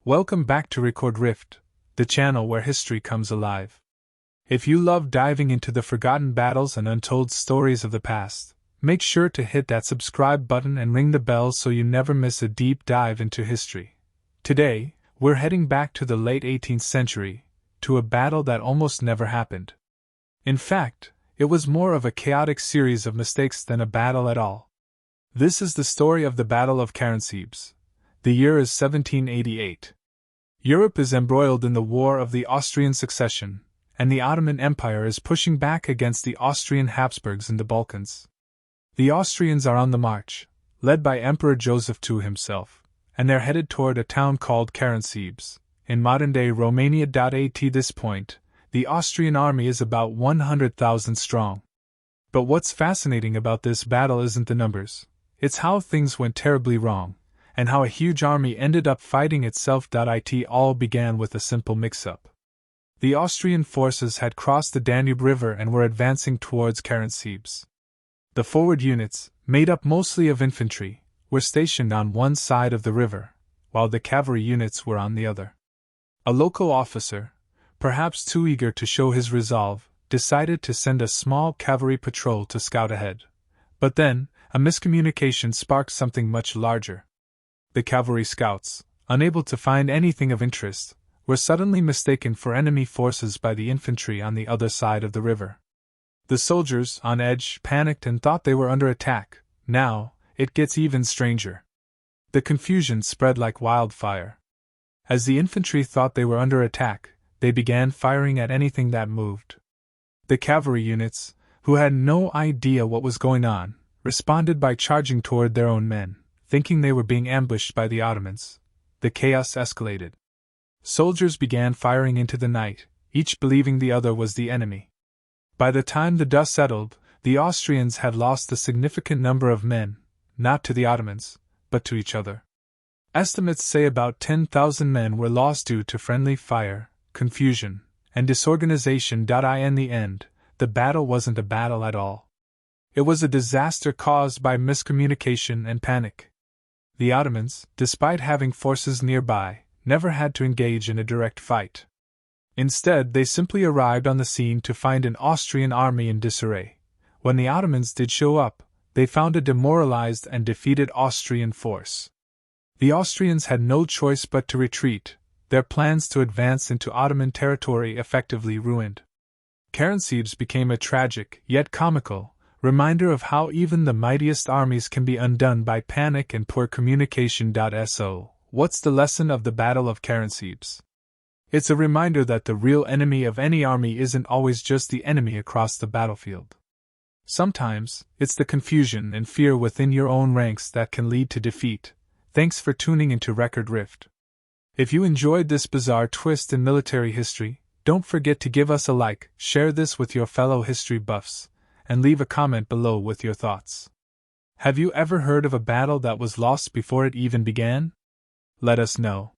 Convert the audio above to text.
Welcome back to Record Rift, the channel where history comes alive. If you love diving into the forgotten battles and untold stories of the past, make sure to hit that subscribe button and ring the bell so you never miss a deep dive into history. Today, we're heading back to the late 18th century, to a battle that almost never happened. In fact, it was more of a chaotic series of mistakes than a battle at all. This is the story of the Battle of Karansebes. The year is 1788. Europe is embroiled in the War of the Austrian Succession, and the Ottoman Empire is pushing back against the Austrian Habsburgs in the Balkans. The Austrians are on the march, led by Emperor Joseph II himself, and they're headed toward a town called Karansebes, in modern-day Romania. At this point, the Austrian army is about 100,000 strong. But what's fascinating about this battle isn't the numbers, it's how things went terribly wrong, and how a huge army ended up fighting itself. It all began with a simple mix-up. The Austrian forces had crossed the Danube River and were advancing towards Karansebes. The forward units, made up mostly of infantry, were stationed on one side of the river, while the cavalry units were on the other. A local officer, perhaps too eager to show his resolve, decided to send a small cavalry patrol to scout ahead. But then, a miscommunication sparked something much larger. The cavalry scouts, unable to find anything of interest, were suddenly mistaken for enemy forces by the infantry on the other side of the river. The soldiers, on edge, panicked and thought they were under attack. Now, it gets even stranger. The confusion spread like wildfire. As the infantry thought they were under attack, they began firing at anything that moved. The cavalry units, who had no idea what was going on, responded by charging toward their own men. Thinking they were being ambushed by the Ottomans, the chaos escalated. Soldiers began firing into the night, each believing the other was the enemy. By the time the dust settled, the Austrians had lost a significant number of men, not to the Ottomans, but to each other. Estimates say about 10,000 men were lost due to friendly fire, confusion, and disorganization. In the end, the battle wasn't a battle at all. It was a disaster caused by miscommunication and panic. The Ottomans, despite having forces nearby, never had to engage in a direct fight. Instead, they simply arrived on the scene to find an Austrian army in disarray. When the Ottomans did show up, they found a demoralized and defeated Austrian force. The Austrians had no choice but to retreat, their plans to advance into Ottoman territory effectively ruined. Karansebes became a tragic, yet comical, reminder of how even the mightiest armies can be undone by panic and poor communication. So, what's the lesson of the Battle of Karansebes? It's a reminder that the real enemy of any army isn't always just the enemy across the battlefield. Sometimes, it's the confusion and fear within your own ranks that can lead to defeat. Thanks for tuning into Record Rift. If you enjoyed this bizarre twist in military history, don't forget to give us a like, share this with your fellow history buffs, and leave a comment below with your thoughts. Have you ever heard of a battle that was lost before it even began? Let us know.